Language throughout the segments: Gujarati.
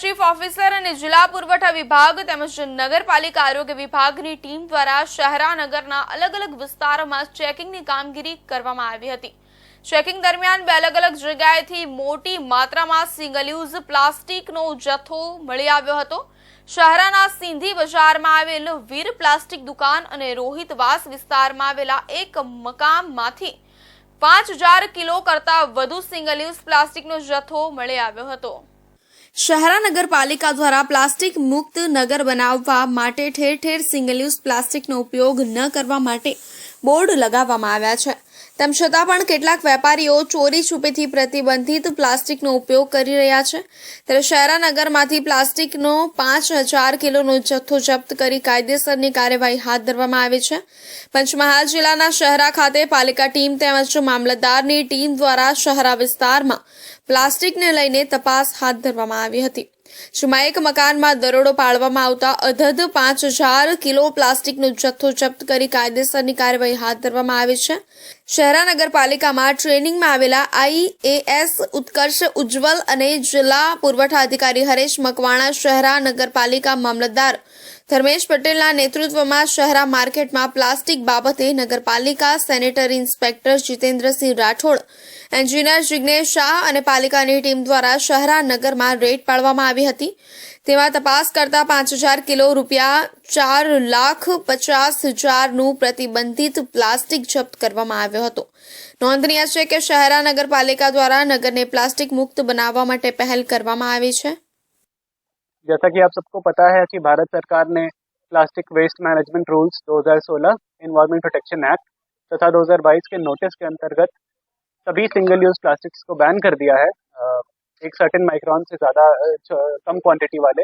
ચીફ ઓફિસર અને જિલ્લા પુરવઠા વિભાગ તેમજ નગરપાલિકા આરોગ્ય વિભાગની ટીમ દ્વારા શહેરાનગરના અલગ અલગ વિસ્તારોમાં ચેકિંગની કામગીરી કરવામાં આવી હતી। ચેકિંગ દરમિયાન બે અલગ અલગ જગ્યાએથી મોટી માત્રામાં સિંગલ યુઝ પ્લાસ્ટિકનો જથ્થો મળી આવ્યો હતો। શહેરના સિંધી બજારમાં આવેલ વીર પ્લાસ્ટિક દુકાન અને રોહિતવાસ વિસ્તારમાં આવેલા એક મકાનમાંથી 5000 કિલો કરતા વધુ સિંગલ યુઝ પ્લાસ્ટિકનો જથ્થો મળી આવ્યો હતો। શહેરા નગરપાલિકા દ્વારા પ્લાસ્ટિક મુક્ત નગર બનાવવા માટે ઠેર ઠેર સિંગલ યુઝ પ્લાસ્ટિકનો ઉપયોગ ન કરવા માટે બોર્ડ લગાવવામાં આવ્યા છે। તેમ છતાં પણ કેટલાક વેપારીઓ ચોરી છુપેથી પ્રતિબંધિત પ્લાસ્ટિકનો ઉપયોગ કરી રહ્યા છે। ત્યારે શહેરા નગરમાંથી પ્લાસ્ટિકનો 5000 કિલોનો જથ્થો જપ્ત કરી કાયદેસરની કાર્યવાહી હાથ ધરવામાં આવી છે। પંચમહાલ જિલ્લાના શહેરા ખાતે પાલિકા ટીમ તેમજ મામલતદારની ટીમ દ્વારા શહેરા વિસ્તારમાં પ્લાસ્ટિકને લઈને તપાસ હાથ ધરવામાં આવી હતી। જેમાં એક મકાનમાં દરોડો પાડવામાં આવતા અધધ 5000 કિલો પ્લાસ્ટિકનો જથ્થો જપ્ત કરી કાયદેસરની કાર્યવાહી હાથ ધરવામાં આવી છે। શહેરા નગરપાલિકામાં ટ્રેનિંગમાં આવેલા IAS ઉત્કર્ષ ઉજ્જવલ અને જિલ્લા પુરવઠા અધિકારી હરેશ મકવાણા શહેરા નગરપાલિકા મામલતદાર ધર્મેશ પટેલના નેતૃત્વમાં શહેરા માર્કેટમાં પ્લાસ્ટિક બાબતે નગરપાલિકા sanitary inspector Jitendrasinh Rathod, engineer Jignesh Shah અને પાલિકાની ટીમ દ્વારા શહેરા નગરમાં રેડ પાડવામાં આવી હતી। તેમાં તપાસ કરતા 5000 કિલો ₹4,50,000નું પ્રતિબંધિત પ્લાસ્ટિક જપ્ત કરવામાં આવ્યો હતો। નોંધનીય છે કે શહેરા નગરપાલિકા દ્વારા નગરને प्लास्टिक मुक्त बनावा माटे पहल करवामां आवी छे। जैसा कि आप सबको पता है कि भारत सरकार ने plastic waste management rules 2016, environment protection act तथा 2022 के नोटिस के अंतर्गत सभी सिंगल यूज प्लास्टिक्स को बैन कर दिया है, एक सर्टेन माइक्रोन से ज़्यादा कम क्वांटिटी वाले।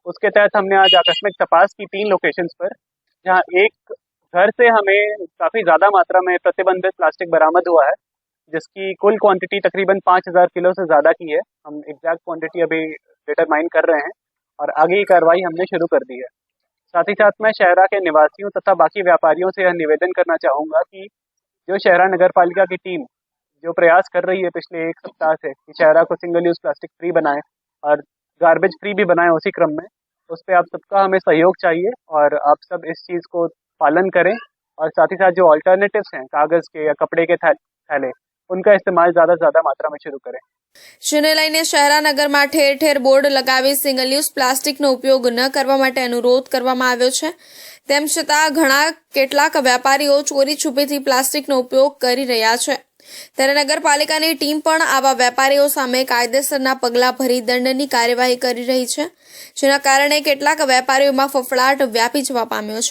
उसके तहत हमने आज आकस्मिक तपास की 3 लोकेशंस पर, जहां एक घर से हमें काफ़ी ज़्यादा मात्रा में प्रतिबंधित प्लास्टिक बरामद हुआ है, जिसकी कुल क्वांटिटी तकरीबन 5000 किलो से ज़्यादा की है। हम एग्जैक्ट क्वांटिटी अभी डिटरमाइन कर रहे हैं और आगे की कार्रवाई हमने शुरू कर दी है। साथ ही साथ मैं शहरा के निवासियों तथा बाकी व्यापारियों से यह निवेदन करना चाहूँगा कि जो शहरा नगर पालिका की टीम जो प्रयास कर रही है पिछले 1 सप्ताह से कि शहरा को सिंगल यूज प्लास्टिक फ्री बनाएं और गार्बेज फ्री भी बनाएं, उसी क्रम में उस पर आप सबका हमें सहयोग चाहिए और आप सब इस चीज़ को पालन करें। और साथ ही साथ जो ऑल्टरनेटिव्स हैं कागज़ के या कपड़े के थैले, उनका इस्तेमाल ज़्यादा से ज़्यादा मात्रा में शुरू करें। જેને લઈને શહેરા નગરમાં ઠેર ઠેર બોર્ડ લગાવી સિંગલ યુઝ પ્લાસ્ટિકનો ઉપયોગ ન કરવા માટે અનુરોધ કરવામાં આવ્યો છે। તેમ છતાં કેટલાક વેપારીઓ ચોરી છુપેથી પ્લાસ્ટિકનો ઉપયોગ કરી રહ્યા છે। ત્યારે નગરપાલિકાની ટીમ પણ આવા વેપારીઓ સામે કાયદેસરના પગલાં ભરી દંડની કાર્યવાહી કરી રહી છે, જેના કારણે કેટલાક વેપારીઓમાં ફફડાટ વ્યાપી જવા પામ્યો છે।